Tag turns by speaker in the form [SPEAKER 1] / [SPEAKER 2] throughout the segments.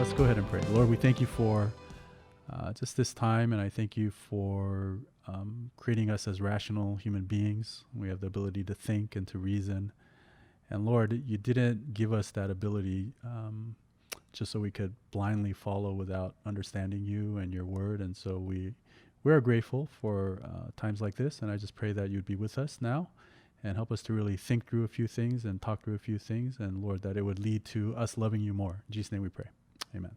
[SPEAKER 1] Let's go ahead and pray. Lord, we thank you for just this time, and I thank you for creating us as rational human beings. We have the ability to think and to reason. And Lord, you didn't give us that ability just so we could blindly follow without understanding you and your word. And so we are grateful for times like this. And I just pray that you'd be with us now and help us to really think through a few things and talk through a few things. And Lord, that it would lead to us loving you more. In Jesus' name we pray. Amen.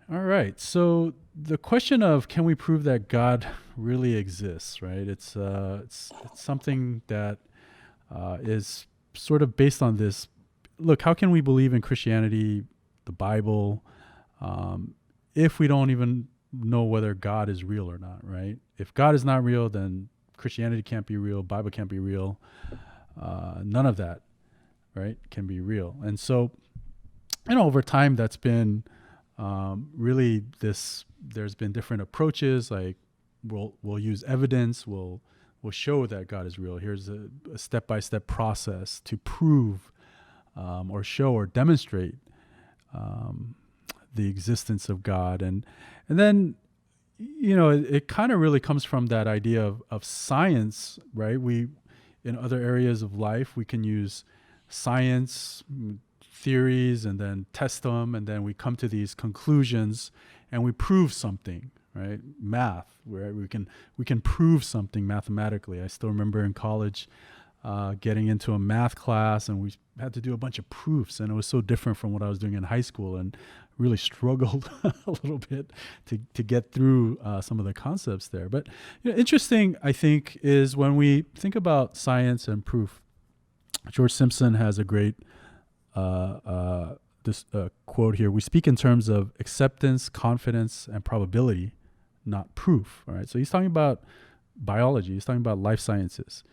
[SPEAKER 1] All right. So the question of can we prove that God really exists, right? It's something that is sort of based on this. Look, how can we believe in Christianity, the Bible, if we don't even know whether God is real or not, right? If God is not real, then Christianity can't be real, Bible can't be real. None of that, right, can be real. And so, over time, that's been really this. There's been different approaches. Like we'll use evidence. We'll show that God is real. Here's a step-by-step process to prove or show or demonstrate the existence of God. And then, it kind of really comes from that idea of science, right? In other areas of life, we can use science, theories, and then test them. And then we come to these conclusions and we prove something, right? Math, where we can prove something mathematically. I still remember in college getting into a math class, and we had to do a bunch of proofs, and it was so different from what I was doing in high school, and really struggled a little bit to get through some of the concepts there. But interesting, I think, is when we think about science and proof. George Simpson has a great quote here. We speak in terms of acceptance, confidence, and probability, not proof. All right. So he's talking about biology. He's talking about life sciences.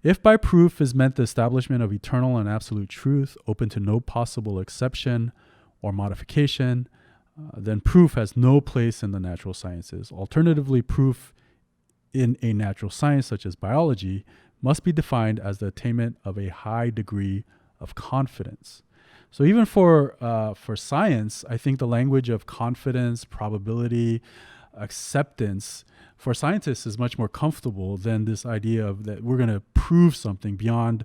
[SPEAKER 1] If by proof is meant the establishment of eternal and absolute truth, open to no possible exception or modification, then proof has no place in the natural sciences. Alternatively, proof in a natural science such as biology must be defined as the attainment of a high degree of confidence. So even for science, I think the language of confidence, probability, acceptance for scientists is much more comfortable than this idea of that we're going to prove something beyond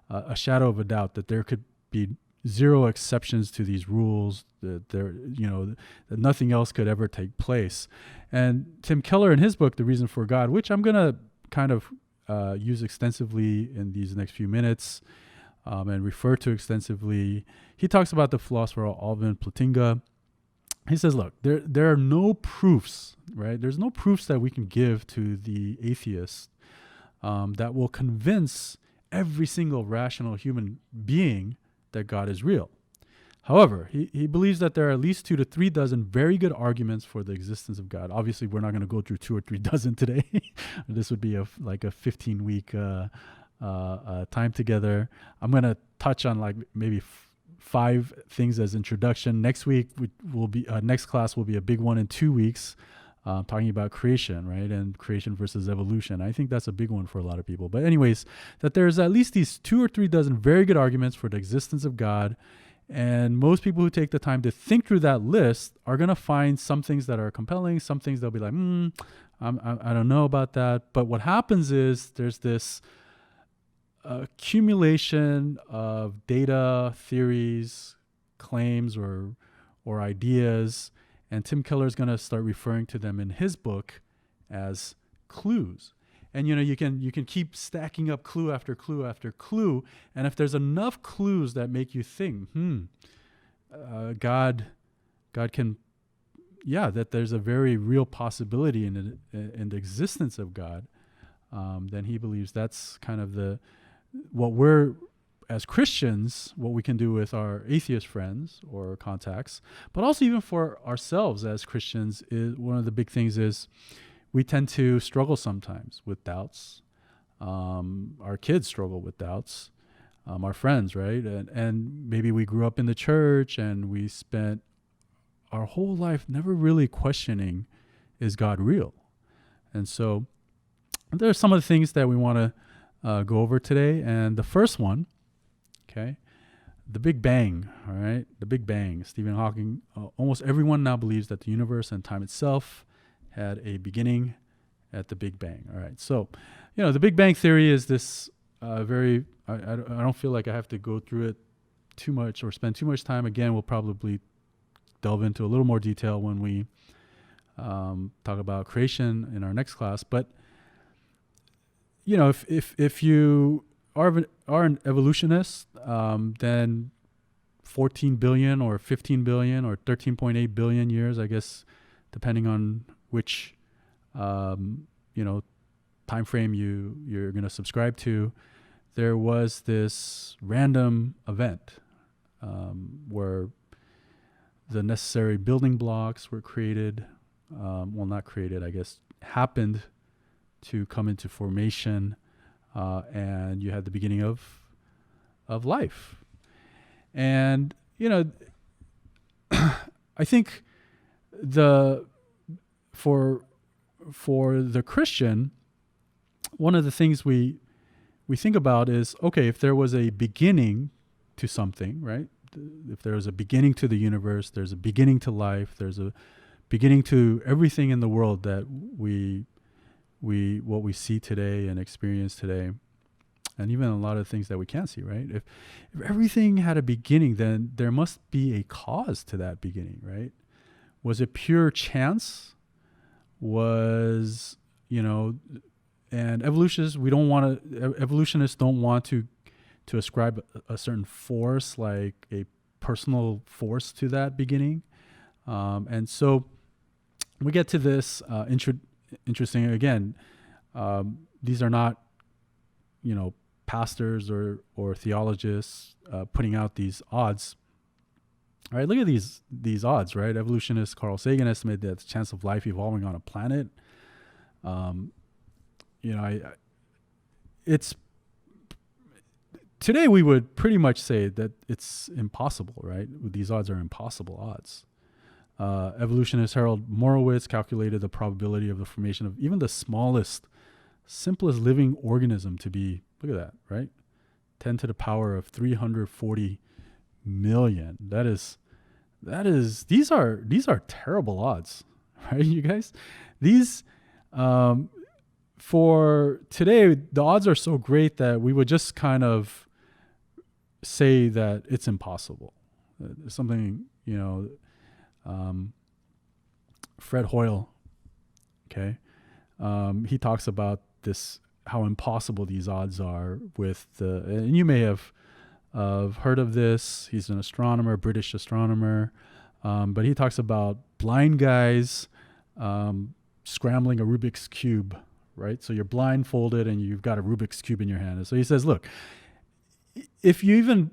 [SPEAKER 1] a shadow of a doubt, that there could be zero exceptions to these rules, that that nothing else could ever take place. And Tim Keller, in his book, The Reason for God, which I'm going to kind of use extensively in these next few minutes and refer to extensively, he talks about the philosopher Alvin Plantinga. He says, look, there are no proofs, right? There's no proofs that we can give to the atheist that will convince every single rational human being that God is real. However, he believes that there are at least 2 to 3 dozen very good arguments for the existence of God. Obviously, we're not going to go through 2 or 3 dozen today. This would be a 15-week time together. I'm going to touch on maybe 5 things as introduction. Next week will be next class will be a big one in 2 weeks, talking about creation, right? And creation versus evolution. I think that's a big one for a lot of people. But anyways, that there's at least these 2 or 3 dozen very good arguments for the existence of God. And most people who take the time to think through that list are going to find some things that are compelling, some things they'll be like, I don't know about that. But what happens is there's this accumulation of data, theories, claims, or ideas, and Tim Keller is going to start referring to them in his book as clues. And you can keep stacking up clue after clue after clue, and if there's enough clues that make you think, God can, that there's a very real possibility in the existence of God, then he believes that's kind of what we're, as Christians, what we can do with our atheist friends or contacts, but also even for ourselves as Christians, is one of the big things is we tend to struggle sometimes with doubts. Our kids struggle with doubts, our friends, right? And maybe we grew up in the church and we spent our whole life never really questioning, is God real? And so there are some of the things that we want to go over today. And the first one, okay, the Big Bang, all right? The Big Bang. Stephen Hawking, almost everyone now believes that the universe and time itself had a beginning at the Big Bang, all right? So, the Big Bang theory is this I don't feel like I have to go through it too much or spend too much time. Again, we'll probably delve into a little more detail when we talk about creation in our next class. But, if you are an evolutionist, then 14 billion or 15 billion or 13.8 billion years, I guess, depending on which, time frame you're going to subscribe to, there was this random event where the necessary building blocks were created. Not created, I guess, happened to come into formation, and you had the beginning of life. And I think for the Christian, one of the things we think about is, okay, if there was a beginning to something, right? If there was a beginning to the universe, there's a beginning to life, there's a beginning to everything in the world that what we see today and experience today, and even a lot of things that we can't see, right? If everything had a beginning, then there must be a cause to that beginning, right? Was it pure chance? And evolutionists don't want to ascribe a certain force, like a personal force, to that beginning. And so we get to this interesting, again, these are not, pastors or theologists putting out these odds. All right, look at these odds, right? Evolutionist Carl Sagan estimated that the chance of life evolving on a planet, it's today we would pretty much say that it's impossible, right? These odds are impossible odds. Evolutionist Harold Morowitz calculated the probability of the formation of even the simplest living organism to be, look at that, right? 10 to the power of 340 million. These are terrible odds, right, you guys? These, for today, the odds are so great that we would just kind of say that it's impossible. Something, Fred Hoyle, okay, he talks about this, how impossible these odds are and you may have heard of this. He's an astronomer, British astronomer, but he talks about blind guys scrambling a Rubik's Cube, right? So you're blindfolded and you've got a Rubik's Cube in your hand. And so he says, look, if you even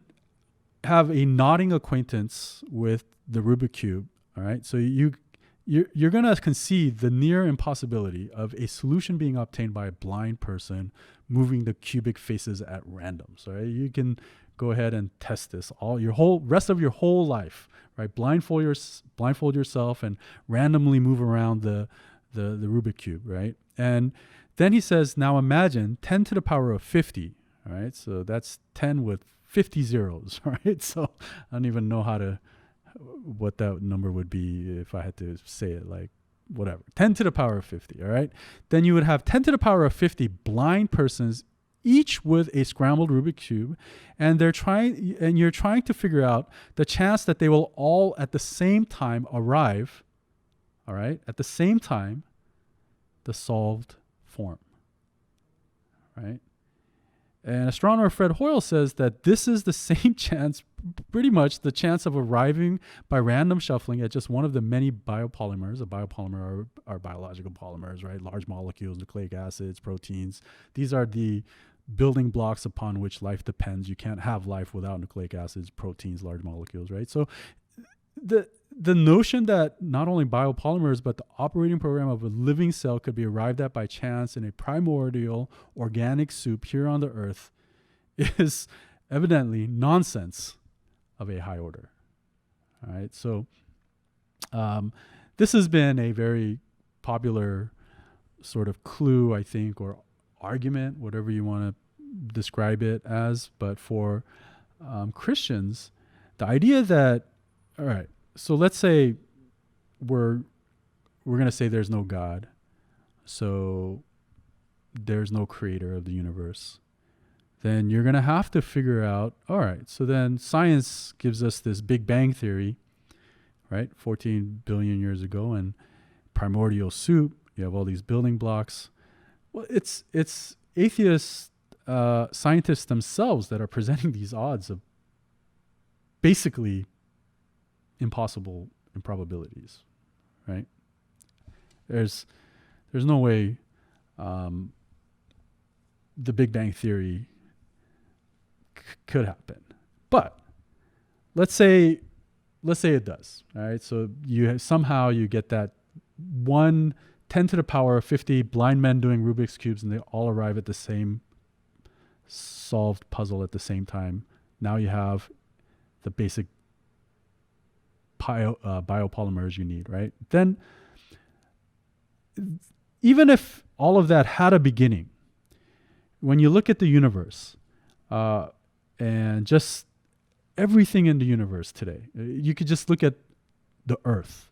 [SPEAKER 1] have a nodding acquaintance with the Rubik's Cube, all right, so you're going to concede the near impossibility of a solution being obtained by a blind person moving the cubic faces at random. So you can go ahead and test this rest of your whole life, right? Blindfold yourself and randomly move around the Rubik's Cube, right? And then he says, now imagine 10 to the power of 50, all right? So that's 10 with 50 zeros, right? So I don't even know what that number would be if I had to say it, like whatever, 10 to the power of 50, all right? Then you would have 10 to the power of 50 blind persons, each with a scrambled Rubik's Cube, and you're trying to figure out the chance that they will all at the same time arrive, all right, at the same time, the solved form, right? And astronomer Fred Hoyle says that this is the same chance, pretty much the chance of arriving by random shuffling at just one of the many biopolymers. A biopolymer are biological polymers, right? Large molecules, nucleic acids, proteins. These are the building blocks upon which life depends. You can't have life without nucleic acids, proteins, large molecules, right? So the notion that not only biopolymers, but the operating program of a living cell could be arrived at by chance in a primordial organic soup here on the earth is evidently nonsense of a high order. All right. So this has been a very popular sort of clue, I think, or argument, whatever you want to describe it as, but for Christians, the idea that, all right, so let's say we're going to say there's no God, so there's no creator of the universe. Then you're going to have to figure out, all right, so then science gives us this Big Bang theory, right? 14 billion years ago, and primordial soup. You have all these building blocks. Well, it's atheist scientists themselves that are presenting these odds of basically impossible improbabilities, right? There's no way the Big Bang theory could happen, but let's say it does. All right, so somehow you get that 10 to the power of 50 blind men doing Rubik's cubes, and they all arrive at the same solved puzzle at the same time. Now you have the basic biopolymers you need, right? Then, even if all of that had a beginning, when you look at the universe and just everything in the universe today, you could just look at the Earth.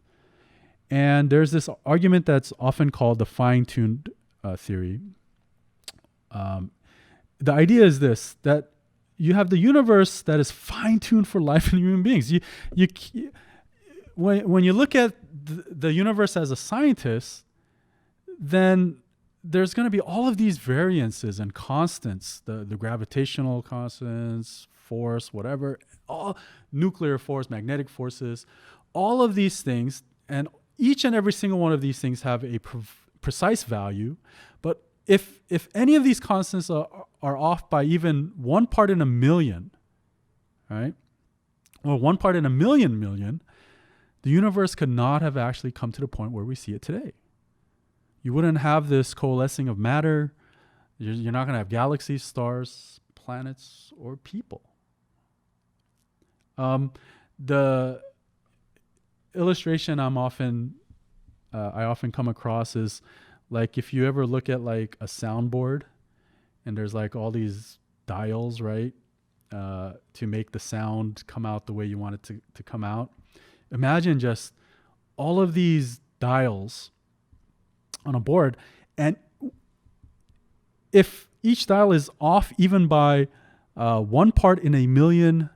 [SPEAKER 1] And there's this argument that's often called the fine-tuned theory. The idea is this, that you have the universe that is fine-tuned for life and human beings. When you look at the universe as a scientist, then there's going to be all of these variances and constants, the gravitational constants, force, whatever, all nuclear force, magnetic forces, all of these things, and each and every single one of these things have a precise value. But if any of these constants are off by even 1 part in a million, right, or 1 part in a million, the universe could not have actually come to the point where we see it today. You wouldn't have this coalescing of matter. You're not going to have galaxies, stars, planets, or people. The illustration I often come across is like if you ever look at like a soundboard and there's like all these dials, right, to make the sound come out the way you want it to come out. Imagine just all of these dials on a board, and if each dial is off even by 1 part in a million,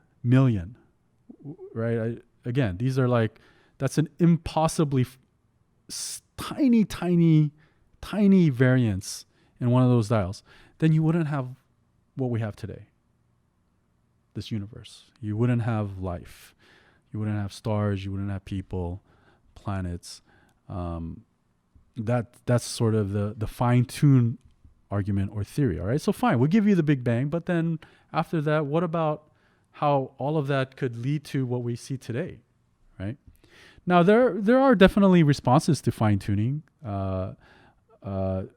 [SPEAKER 1] right? Again, these are like, that's an impossibly tiny variance in one of those dials. Then you wouldn't have what we have today, this universe. You wouldn't have life. You wouldn't have stars. You wouldn't have people, planets. That's sort of the fine-tune argument or theory. All right, so fine, we'll give you the Big Bang, but then after that, what about how all of that could lead to what we see today, right? Now, there are definitely responses to fine-tuning. 2 of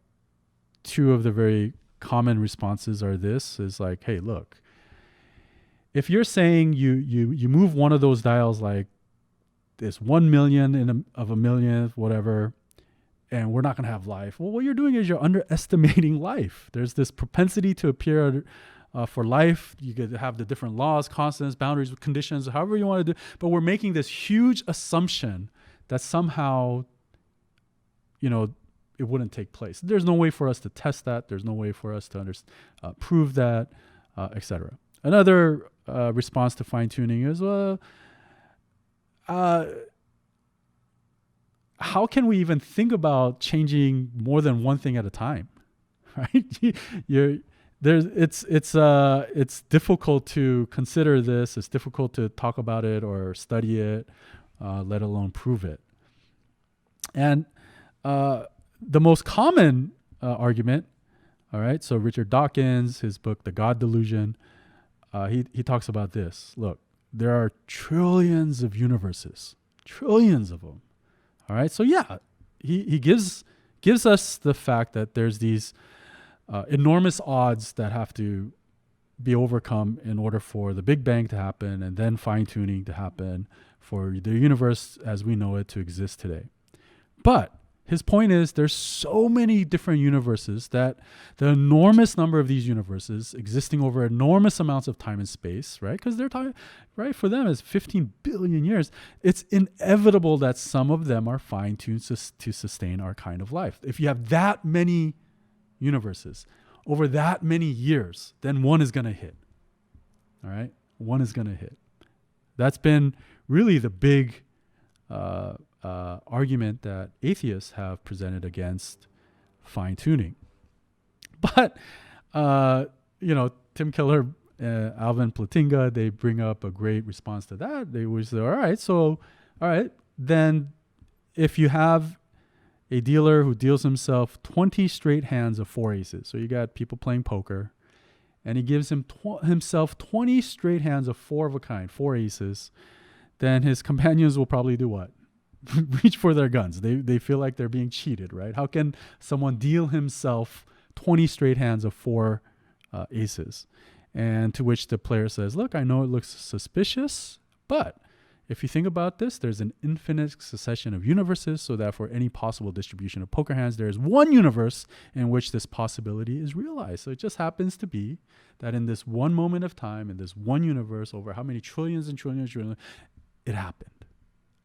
[SPEAKER 1] the very common responses are is like, hey, look, if you're saying you move one of those dials like this 1 million of a millionth, whatever, and we're not going to have life. Well, what you're doing is you're underestimating life. There's this propensity to appear for life. You could have the different laws, constants, boundaries, conditions, however you want to do. But we're making this huge assumption that somehow, it wouldn't take place. There's no way for us to test that. There's no way for us to prove that, etc. Another response to fine-tuning is, how can we even think about changing more than one thing at a time, right? It's difficult to consider this. It's difficult to talk about it or study it, let alone prove it. And the most common argument, all right, so Richard Dawkins, his book, The God Delusion, he talks about this. Look, there are trillions of universes, trillions of them. All right, so yeah, he gives us the fact that there's these enormous odds that have to be overcome in order for the Big Bang to happen and then fine-tuning to happen for the universe as we know it to exist today. But His point is there's so many different universes that the enormous number of these universes existing over enormous amounts of time and space, right? Because they're talking, right? For them, it's 15 billion years. It's inevitable that some of them are fine-tuned to sustain our kind of life. If you have that many universes over that many years, then one is going to hit. All right? One is going to hit. That's been really the big argument that atheists have presented against fine-tuning. But, Tim Keller, Alvin Plantinga, they bring up a great response to that. They would say, all right, then if you have a dealer who deals himself 20 straight hands of 4 aces, so you got people playing poker, and he gives himself 20 straight hands of 4 of a kind, 4 aces, then his companions will probably do what? Reach for their guns. They feel like they're being cheated, right? How can someone deal himself 20 straight hands of 4 aces? And to which the player says, look, I know it looks suspicious, but if you think about this, there's an infinite succession of universes, so that for any possible distribution of poker hands, there is one universe in which this possibility is realized. So it just happens to be that in this one moment of time, in this one universe, over how many trillions and trillions and trillions, it happened.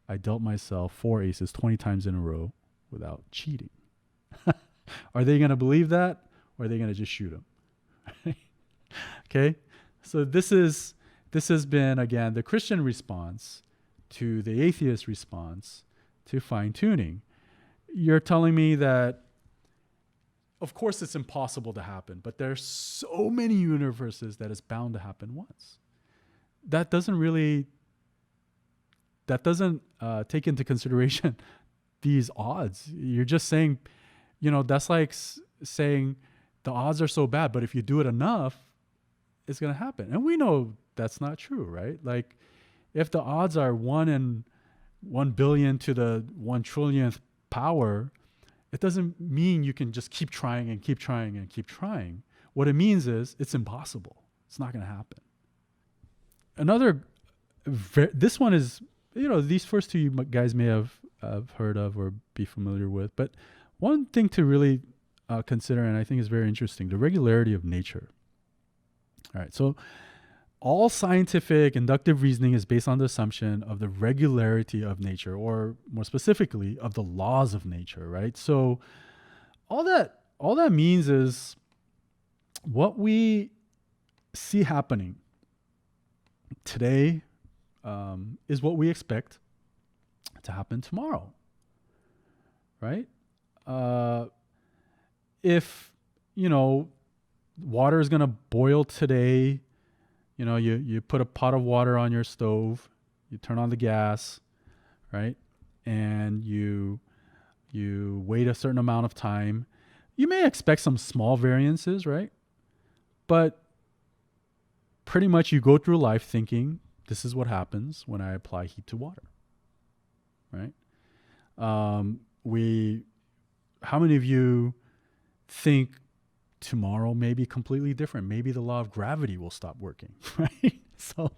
[SPEAKER 1] I dealt myself 4 aces 20 times in a row without cheating. Are they going to believe that, or are they going to just shoot him? Okay, so this has been, again, the Christian response to the atheist response to fine-tuning. You're telling me that, of course, it's impossible to happen, but there's so many universes that it's bound to happen once. That doesn't take into consideration these odds. You're just saying, that's like saying the odds are so bad, but if you do it enough, it's going to happen. And we know that's not true, right? Like, if the odds are 1 in 1 billion to the 1 trillionth power, it doesn't mean you can just keep trying and keep trying and keep trying. What it means is it's impossible. It's not going to happen. This one is, these first two you guys may have heard of or be familiar with, but one thing to really consider, and I think is very interesting, the regularity of nature. All right, so all scientific inductive reasoning is based on the assumption of the regularity of nature, or more specifically, of the laws of nature, right? So all that means is what we see happening today is what we expect to happen tomorrow, right? If, water is going to boil today, you put a pot of water on your stove, you turn on the gas, right? And you wait a certain amount of time. You may expect some small variances, right? But pretty much you go through life thinking, this is what happens when I apply heat to water, right? How many of you think tomorrow may be completely different? Maybe the law of gravity will stop working, right? So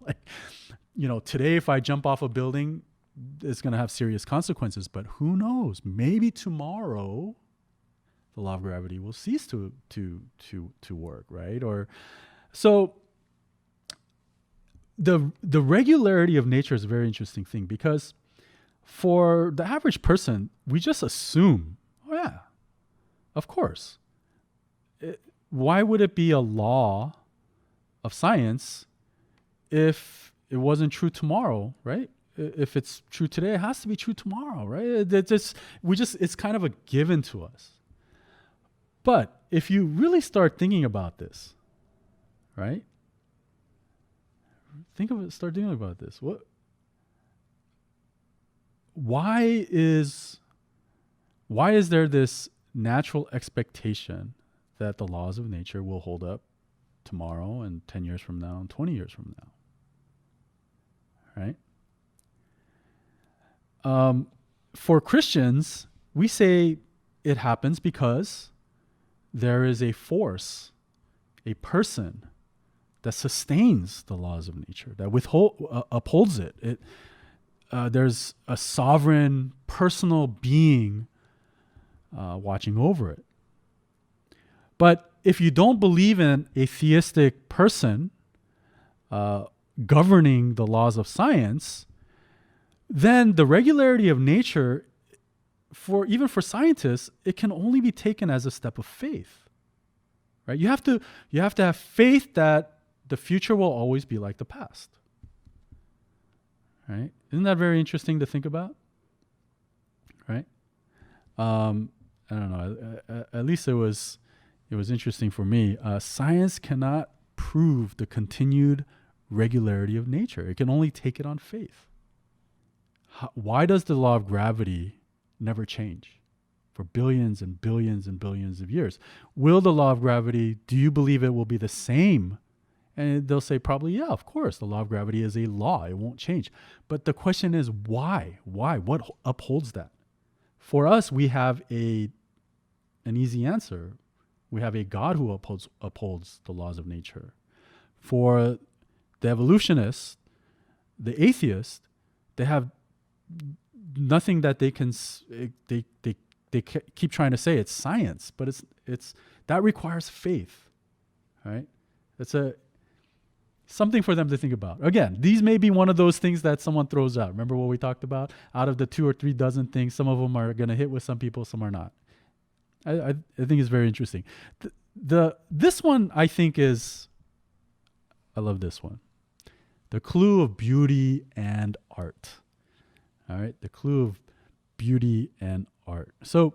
[SPEAKER 1] today if I jump off a building, it's going to have serious consequences, but who knows? Maybe tomorrow the law of gravity will cease to work, right? Or so the regularity of nature is a very interesting thing, because for the average person, we just assume, oh yeah, of course. Why would it be a law of science if it wasn't true tomorrow, right? If it's true today, it has to be true tomorrow, right? It's kind of a given to us. But if you really start thinking about this, right? Start thinking about this. Why is there this natural expectation that the laws of nature will hold up tomorrow and 10 years from now and 20 years from now, right? For Christians, we say it happens because there is a force, a person that sustains the laws of nature, that upholds it. There's a sovereign, personal being watching over it. But if you don't believe in a theistic person governing the laws of science, then the regularity of nature, even for scientists, it can only be taken as a step of faith. Right? You have to have faith that the future will always be like the past. Right? Isn't that very interesting to think about? Right? I don't know. At least it was interesting for me. Science cannot prove the continued regularity of nature. It can only take it on faith. Why does the law of gravity never change for billions and billions and billions of years? Will the law of gravity, do you believe it will be the same? And they'll say probably, yeah, of course. The law of gravity is a law. It won't change. But the question is why? Why? What upholds that? For us, we have an easy answer. We have a God who upholds the laws of nature. For the evolutionists, the atheists, they have nothing that they can. They keep trying to say it's science, but it's that requires faith, right? It's something for them to think about. Again, these may be one of those things that someone throws out. Remember what we talked about? Out of the 2 or 3 dozen things, some of them are going to hit with some people, some are not. I think it's very interesting. This one I think is, I love this one. The clue of beauty and art. All right, the clue of beauty and art. So,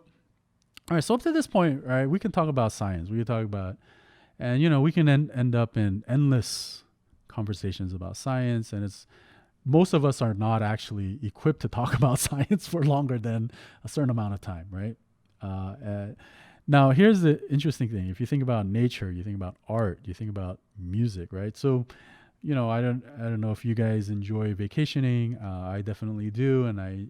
[SPEAKER 1] all right, so up to this point, right, we can talk about science. We can talk about, and we can end up in endless conversations about science, and most of us are not actually equipped to talk about science for longer than a certain amount of time, right? Now, here's the interesting thing. If you think about nature, you think about art, you think about music, right? So, I don't know if you guys enjoy vacationing. I definitely do, and I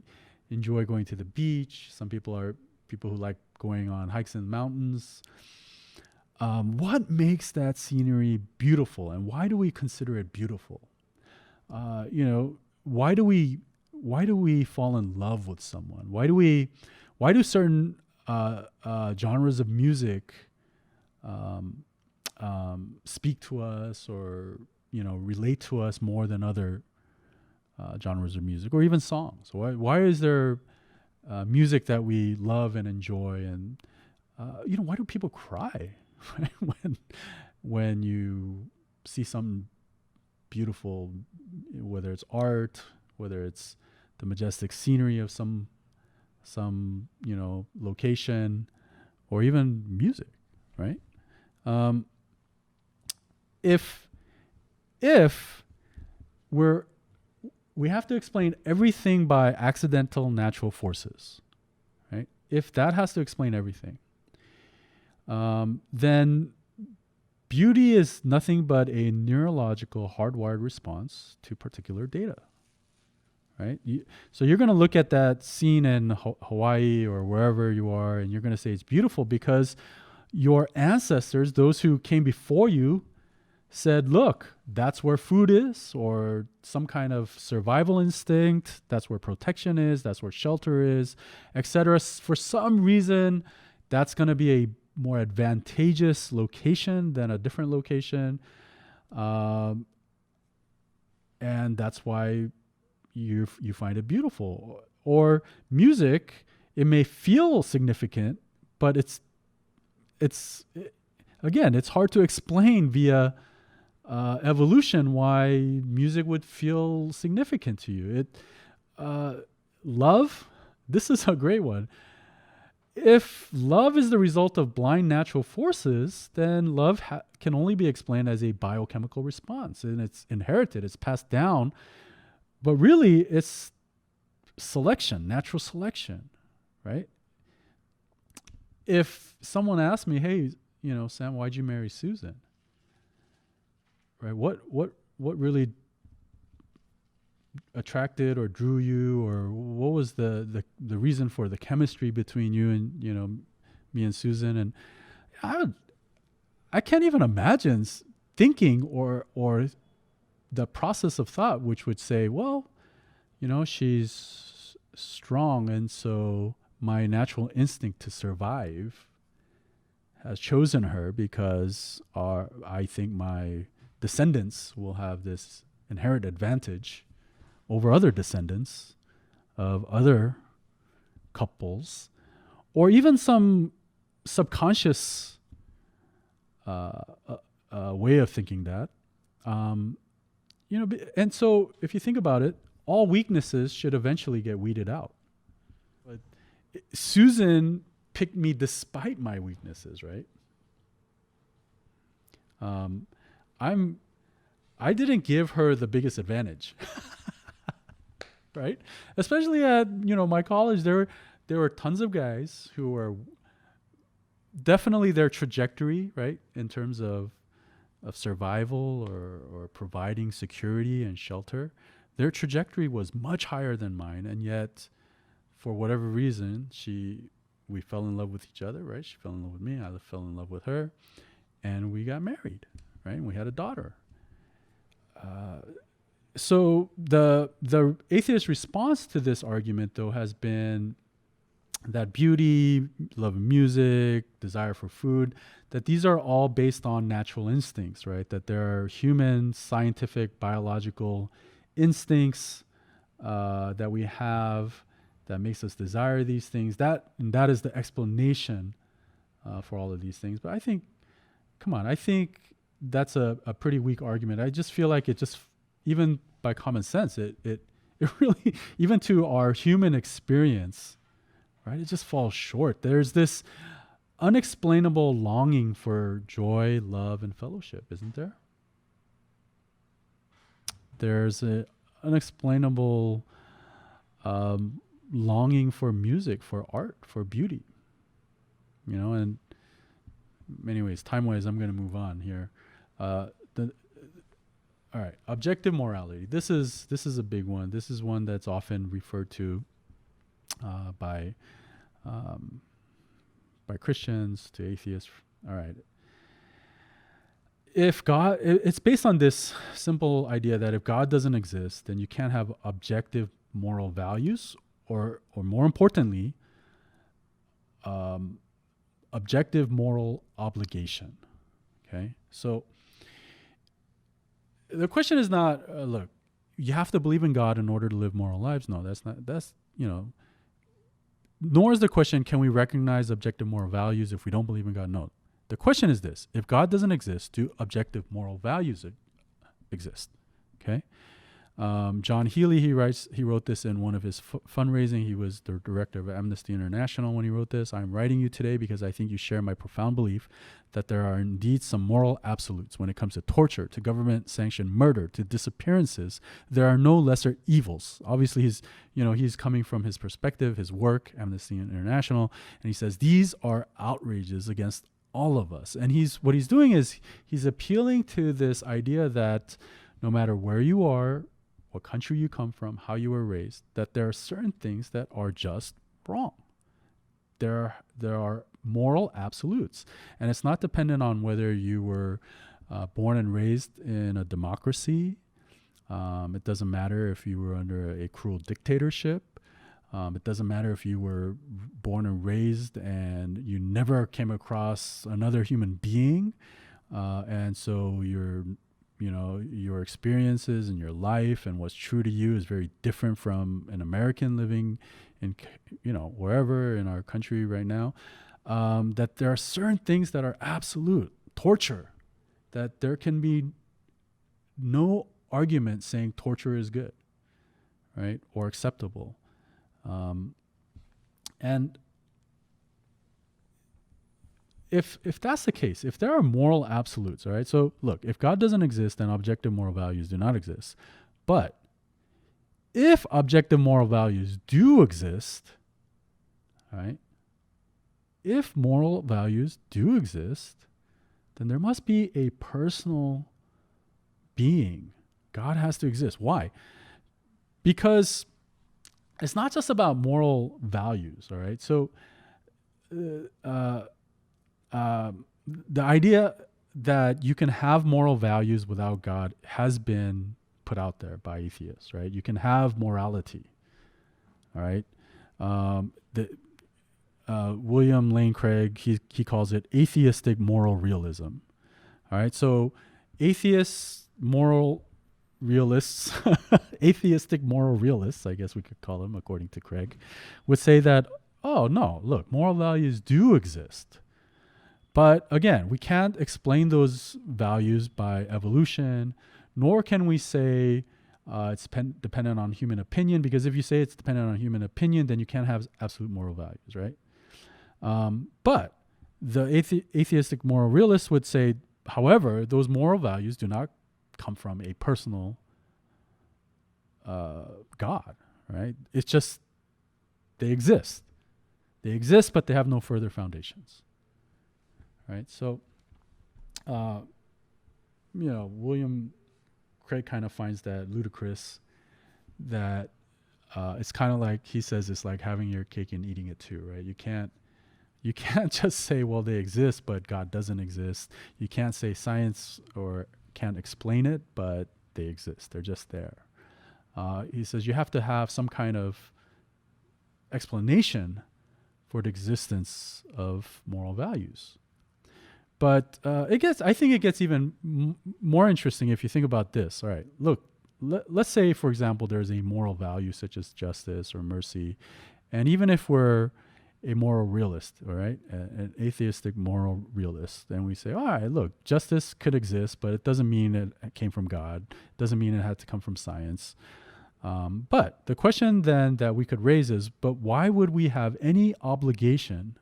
[SPEAKER 1] enjoy going to the beach. Some people are people who like going on hikes in the mountains. What makes that scenery beautiful, and why do we consider it beautiful? Why do we fall in love with someone? Why do certain genres of music speak to us, or relate to us more than other genres of music, or even songs? Why is there music that we love and enjoy, and why do people cry when you see something beautiful, whether it's art, whether it's the majestic scenery of some location, or even music, right? If we have to explain everything by accidental natural forces, right? If that has to explain everything, then beauty is nothing but a neurological hardwired response to particular data, right? So you're going to look at that scene in Hawaii or wherever you are, and you're going to say it's beautiful because your ancestors, those who came before you, said, look, that's where food is, or some kind of survival instinct. That's where protection is. That's where shelter is, etc. For some reason, that's going to be a more advantageous location than a different location. And that's why you find it beautiful. Or music, it may feel significant, but it's hard to explain via evolution why music would feel significant to you. Love, this is a great one. If love is the result of blind natural forces, then love can only be explained as a biochemical response, and it's inherited, it's passed down. But really, it's selection, natural selection, right? If someone asked me, hey, Sam, why'd you marry Susan? Right? What really attracted or drew you, or what was the reason for the chemistry between you and me and Susan? And I can't even imagine thinking or the process of thought which would say, well, she's strong, and so my natural instinct to survive has chosen her because I think my descendants will have this inherent advantage over other descendants of other couples, or even some subconscious way of thinking that. And so if you think about it, all weaknesses should eventually get weeded out. But Susan picked me despite my weaknesses, right? I didn't give her the biggest advantage, right? Especially at my college, there were tons of guys who were definitely their trajectory, right, in terms of survival or providing security and shelter. Their trajectory was much higher than mine, and yet, for whatever reason, we fell in love with each other, right? She fell in love with me, I fell in love with her, and we got married, right? And we had a daughter. So the atheist response to this argument, though, has been that beauty, love of music, desire for food, that these are all based on natural instincts, right? That there are human, scientific, biological instincts that we have that makes us desire these things. That is the explanation for all of these things. But I think that's a pretty weak argument. I just feel like it just, even by common sense, it really, even to our human experience, right, it just falls short. There's this unexplainable longing for joy, love, and fellowship, isn't there? There's an unexplainable longing for music, for art, for beauty. And anyways, time-wise, I'm going to move on here. All right, objective morality. This is a big one. This is one that's often referred to by Christians to atheists. All right. If God, it's based on this simple idea that if God doesn't exist, then you can't have objective moral values, or more importantly, objective moral obligation. Okay, so the question is not, look, you have to believe in God in order to live moral lives. No, nor is the question, can we recognize objective moral values if we don't believe in God? No. The question is this: if God doesn't exist, do objective moral values exist? Okay. John Healy, he wrote this in one of his fundraising. He was the director of Amnesty International when he wrote this. I'm writing you today because I think you share my profound belief that there are indeed some moral absolutes when it comes to torture, to government-sanctioned murder, to disappearances. There are no lesser evils. Obviously, he's coming from his perspective, his work, Amnesty International, and he says these are outrages against all of us. And what he's doing is he's appealing to this idea that no matter where you are, what country you come from, how you were raised, that there are certain things that are just wrong. There are moral absolutes. And it's not dependent on whether you were born and raised in a democracy. It doesn't matter if you were under a cruel dictatorship. It doesn't matter if you were born and raised and you never came across another human being. And so your experiences and your life and what's true to you is very different from an American living in, wherever in our country right now. That there are certain things that are absolute. Torture, that there can be no argument saying torture is good, right, or acceptable. And if that's the case, if there are moral absolutes, all right, so look, if God doesn't exist, then objective moral values do not exist. But if objective moral values do exist, all right, if moral values do exist, then there must be a personal being. God has to exist. Why? Because it's not just about moral values, all right? So the idea that you can have moral values without God has been put out there by atheists, right? You can have morality, all right? William Lane Craig, he calls it atheistic moral realism. All right, so atheist moral realists, atheistic moral realists, I guess we could call them, according to Craig, would say that, oh no, look, moral values do exist. But again, we can't explain those values by evolution, nor can we say it's dependent on human opinion, because if you say it's dependent on human opinion, then you can't have absolute moral values, right? But the atheistic moral realists would say, however, those moral values do not come from a personal God, right? It's just they exist. They exist, but they have no further foundations, right? So, William Craig kind of finds that ludicrous, that it's kind of like, he says, it's like having your cake and eating it too, right? You can't just say, well, they exist, but God doesn't exist. You can't say science or can't explain it, but they exist. They're just there. He says you have to have some kind of explanation for the existence of moral values. But I think it gets even more interesting if you think about this. All right, look, let's say, for example, there's a moral value such as justice or mercy. And even if we're a moral realist, all right, an atheistic moral realist, then we say, all right, look, justice could exist, but it doesn't mean it came from God. It doesn't mean it had to come from science. But the question then that we could raise is, but why would we have any obligation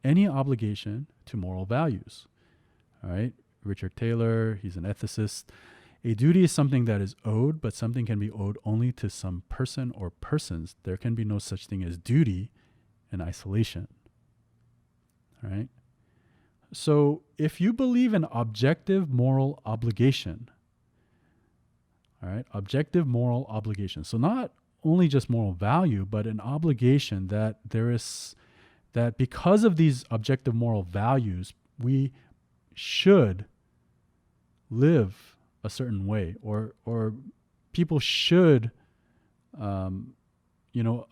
[SPEAKER 1] to moral values? All right, Richard Taylor, he's an ethicist. A duty is something that is owed, but something can be owed only to some person or persons. There can be no such thing as duty in isolation. All right. So if you believe in objective moral obligation, all right, objective moral obligation. So not only just moral value, but an obligation that that because of these objective moral values, we should live a certain way, or people should,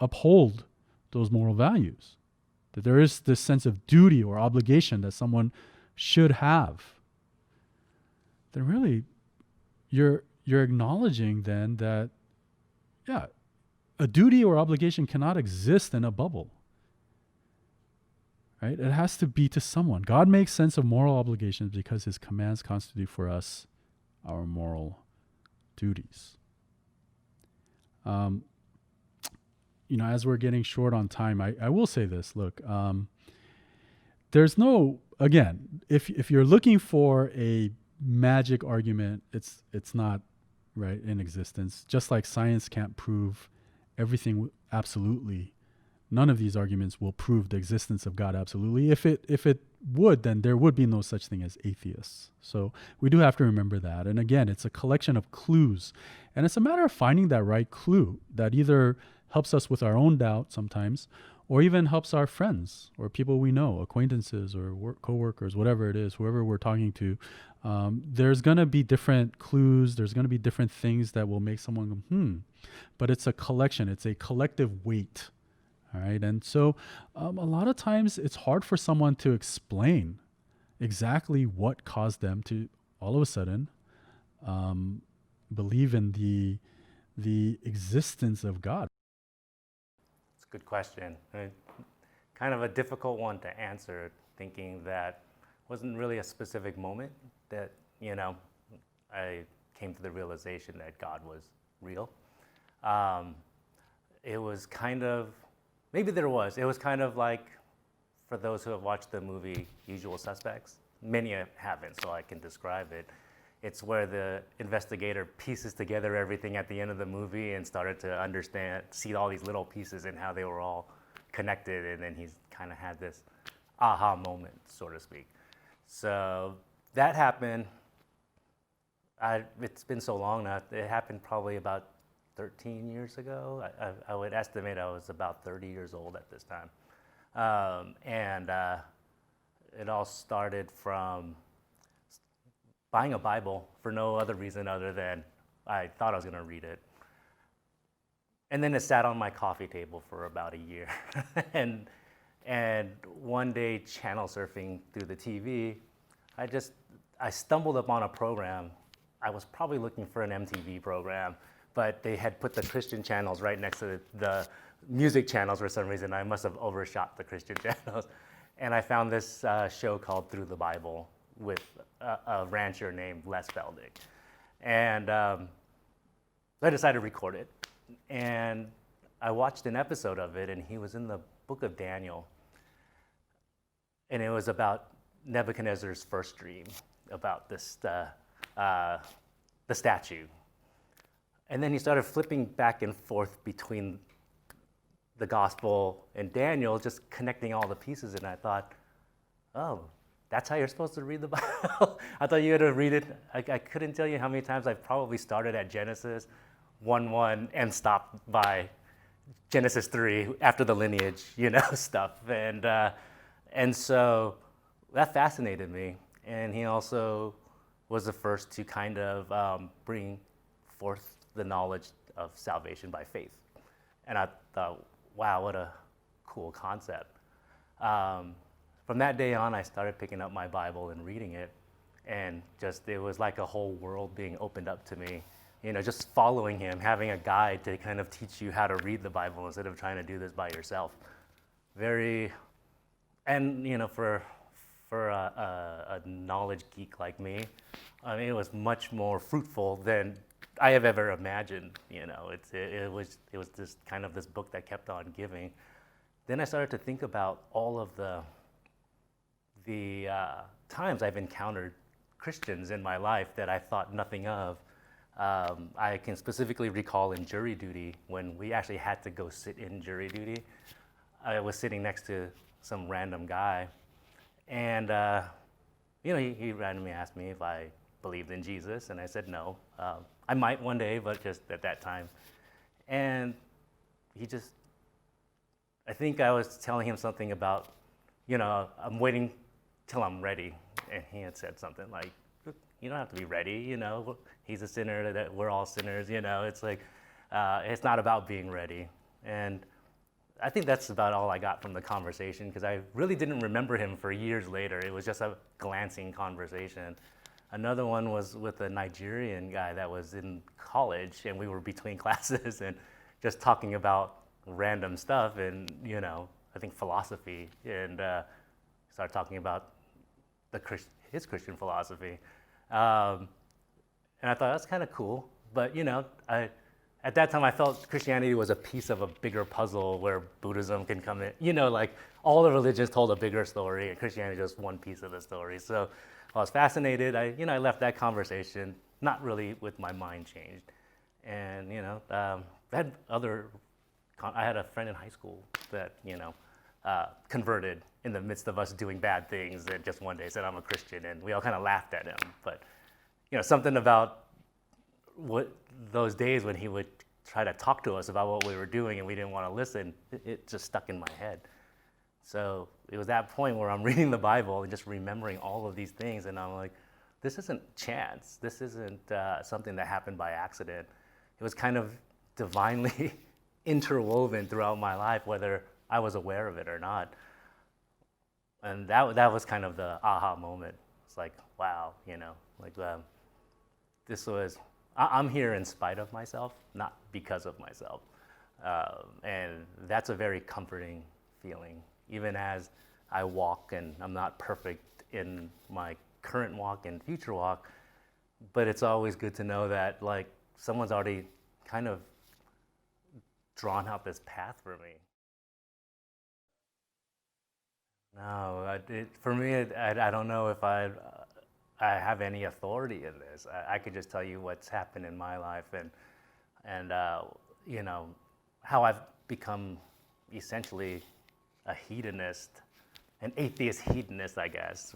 [SPEAKER 1] uphold those moral values. That there is this sense of duty or obligation that someone should have. Then really, you're acknowledging then that, yeah, a duty or obligation cannot exist in a bubble. Right? It has to be to someone. God makes sense of moral obligations because his commands constitute for us our moral duties. As we're getting short on time, I will say this. Look, there's no, again, if you're looking for a magic argument, it's not right in existence. Just like science can't prove everything absolutely, none of these arguments will prove the existence of God absolutely. If it would, then there would be no such thing as atheists. So we do have to remember that. And again, it's a collection of clues. And it's a matter of finding that right clue that either helps us with our own doubt sometimes, or even helps our friends or people we know, acquaintances or co-workers, whatever it is, whoever we're talking to. There's going to be different clues. There's going to be different things that will make someone go, But it's a collection. It's a collective weight. All right. And so a lot of times it's hard for someone to explain exactly what caused them to all of a sudden believe in the existence of God.
[SPEAKER 2] It's a good question. Kind of a difficult one to answer, thinking that wasn't really a specific moment that, I came to the realization that God was real. It was kind of, maybe there was. It was kind of like, for those who have watched the movie Usual Suspects, many haven't, so I can describe it. It's where the investigator pieces together everything at the end of the movie and started to see all these little pieces and how they were all connected, and then he's kind of had this aha moment, so to speak. So that happened. It's been so long now. It happened probably about 13 years ago. I would estimate I was about 30 years old at this time. And it all started from buying a Bible for no other reason other than I thought I was going to read it. And then it sat on my coffee table for about a year. And And one day, channel surfing through the TV, I stumbled upon a program. I was probably looking for an MTV program, but they had put the Christian channels right next to the music channels for some reason. I must have overshot the Christian channels. And I found this show called Through the Bible with a rancher named Les Feldick. And I decided to record it. And I watched an episode of it, and he was in the book of Daniel. And it was about Nebuchadnezzar's first dream, about this, the statue. And then he started flipping back and forth between the gospel and Daniel, just connecting all the pieces. And I thought, oh, that's how you're supposed to read the Bible? I thought you had to read it. I couldn't tell you how many times I've probably started at Genesis 1:1 and stopped by Genesis 3 after the lineage, stuff. And so that fascinated me. And he also was the first to kind of bring forth the knowledge of salvation by faith. And I thought, wow, what a cool concept. From that day on, I started picking up my Bible and reading it. And it was like a whole world being opened up to me. Just following him, having a guide to kind of teach you how to read the Bible instead of trying to do this by yourself. And for a knowledge geek like me, I mean, it was much more fruitful than I have ever imagined. It was just kind of this book that kept on giving. Then I started to think about all of the times I've encountered Christians in my life that I thought nothing of. I can specifically recall in jury duty when we actually had to go sit in jury duty. I was sitting next to some random guy, and he randomly asked me if I believed in Jesus, and I said no. I might one day, but just at that time. And I think I was telling him something about, I'm waiting till I'm ready, and he had said something like, you don't have to be ready, he's a sinner, that we're all sinners, it's like, it's not about being ready. And I think that's about all I got from the conversation, because I really didn't remember him for years later. It was just a glancing conversation. Another one was with a Nigerian guy that was in college, and we were between classes and just talking about random stuff and, I think philosophy, and started talking about his Christian philosophy. And I thought, that's kind of cool. But, at that time, I felt Christianity was a piece of a bigger puzzle where Buddhism can come in. Like all the religions told a bigger story, and Christianity is just one piece of the story. So I was fascinated. I left that conversation, not really with my mind changed. And, I had a friend in high school that, converted in the midst of us doing bad things, and just one day said, I'm a Christian, and we all kind of laughed at him. But, something about those days when he would try to talk to us about what we were doing and we didn't want to listen, it just stuck in my head. So it was that point where I'm reading the Bible and just remembering all of these things, and I'm like, this isn't chance. This isn't something that happened by accident. It was kind of divinely interwoven throughout my life, whether I was aware of it or not. And that was kind of the aha moment. It's like, wow, I'm here in spite of myself, not because of myself. And that's a very comforting feeling, even as I walk, and I'm not perfect in my current walk and future walk, but it's always good to know that someone's already kind of drawn out this path for me. No, for me, I don't know if I have any authority in this. I could just tell you what's happened in my life, and how I've become essentially a hedonist, an atheist hedonist, I guess,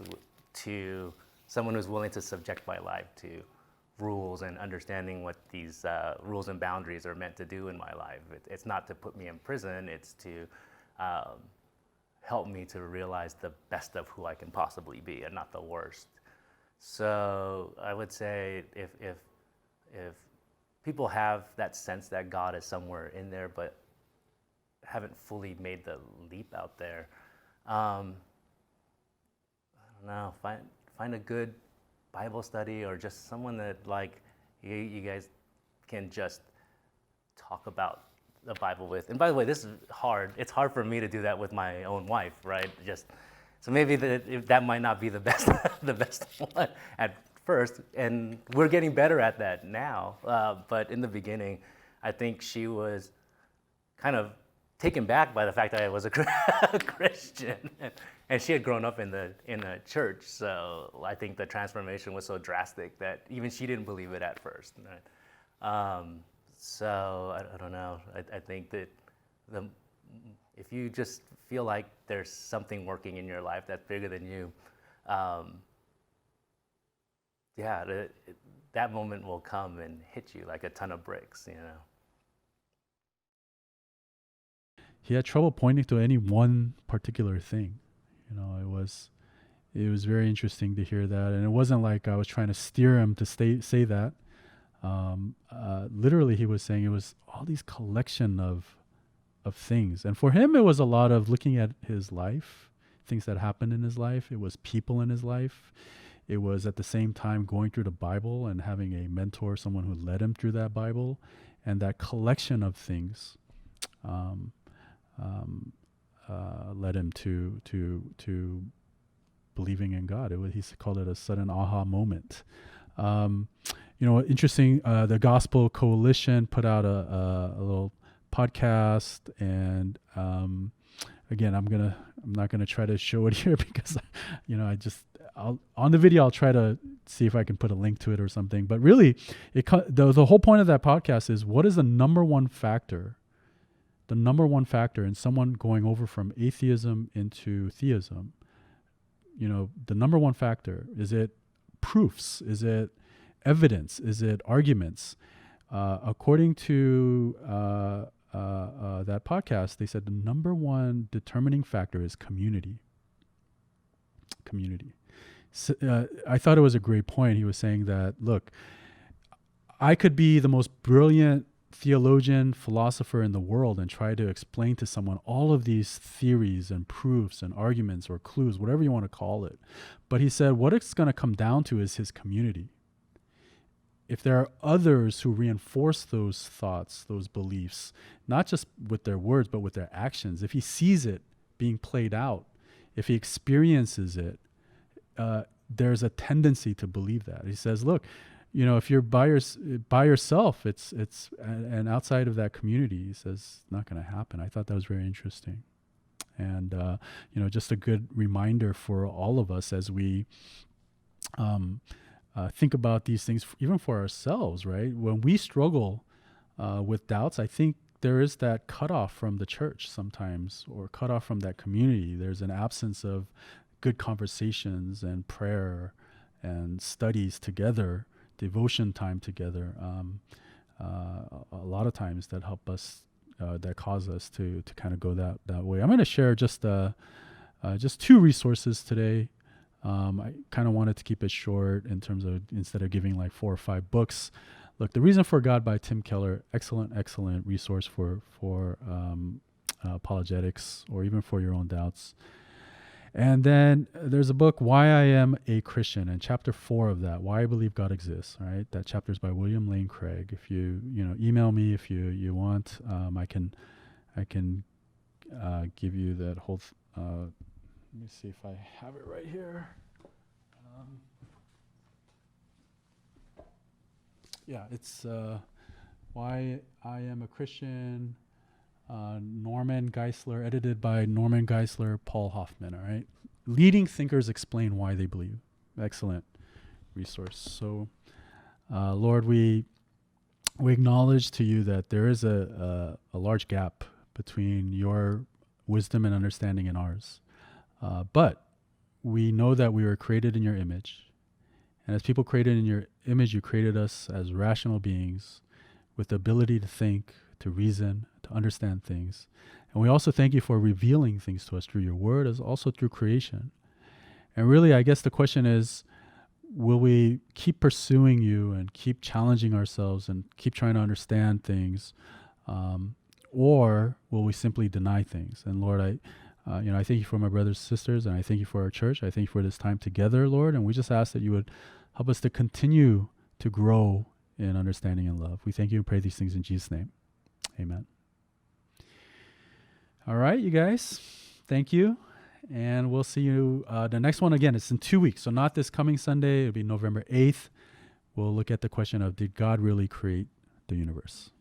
[SPEAKER 2] to someone who's willing to subject my life to rules and understanding what these rules and boundaries are meant to do in my life. It's not to put me in prison. It's to help me to realize the best of who I can possibly be, and not the worst. So I would say if people have that sense that God is somewhere in there, but haven't fully made the leap out there, Um, I don't know, find a good Bible study or just someone that like you guys can just talk about the Bible with. And by the way, this is hard. It's hard for me to do that with my own wife, right? Just so maybe that might not be the best the best one at first, and we're getting better at that now. But in the beginning, I think she was kind of taken back by the fact that I was a Christian, and she had grown up in a church. So I think the transformation was so drastic that even she didn't believe it at first. Right? So I don't know. I think that if you just feel like there's something working in your life that's bigger than you, that moment will come and hit you like a ton of bricks, you know.
[SPEAKER 1] He had trouble pointing to any one particular thing. It was very interesting to hear that, and it wasn't like I was trying to steer him to say that. Literally, he was saying it was all these collection of things, and for him, it was a lot of looking at his life, things that happened in his life. It was people in his life. It was at the same time going through the Bible and having a mentor, someone who led him through that Bible, and that collection of things. Led him to believing in God. He called it a sudden aha moment. Interesting. The Gospel Coalition put out a little podcast, and again, I'm not gonna try to show it here because on the video I'll try to see if I can put a link to it or something. But really, the whole point of that podcast is what is the number one factor. The number one factor in someone going over from atheism into theism, the number one factor, is it proofs? Is it evidence? Is it arguments? According to that podcast, they said the number one determining factor is community. Community. So, I thought it was a great point. He was saying that, look, I could be the most brilliant theologian, philosopher in the world and try to explain to someone all of these theories and proofs and arguments or clues, whatever you want to call it. But he said what it's going to come down to is his community. If there are others who reinforce those thoughts, those beliefs, not just with their words, but with their actions, if he sees it being played out, if he experiences it, there's a tendency to believe that. He says, look, if you're by yourself, it's and outside of that community, he says, it's not going to happen. I thought that was very interesting, and just a good reminder for all of us as we think about these things, even for ourselves. Right, when we struggle with doubts, I think there is that cutoff from the church sometimes, or cutoff from that community. There's an absence of good conversations and prayer and studies together. Devotion time together, a lot of times that help us, that cause us to kind of go that way. I'm going to share just two resources today. I kind of wanted to keep it short in terms of, instead of giving like 4 or 5 books. Look, The Reason for God by Tim Keller, excellent resource for apologetics or even for your own doubts. And then there's a book, Why I Am a Christian, and chapter 4 of that, Why I Believe God Exists, right? That chapter is by William Lane Craig. If you email me if you want, I can give you that whole, let me see if I have it right here. It's Why I Am a Christian, Norman Geisler, edited by Norman Geisler, Paul Hoffman. All right, Leading Thinkers Explain Why They Believe. Excellent resource. So, Lord, we acknowledge to you that there is a large gap between your wisdom and understanding and ours, but we know that we were created in your image, and as people created in your image, you created us as rational beings with the ability to think, to reason, to understand things. And we also thank you for revealing things to us through your word, as also through creation. And really, I guess the question is, will we keep pursuing you and keep challenging ourselves and keep trying to understand things, or will we simply deny things? And Lord, I thank you for my brothers and sisters, and I thank you for our church. I thank you for this time together, Lord. And we just ask that you would help us to continue to grow in understanding and love. We thank you and pray these things in Jesus' name. Amen. All right, you guys. Thank you. And we'll see you. The next one, again, it's in 2 weeks. So not this coming Sunday. It'll be November 8th. We'll look at the question of, did God really create the universe?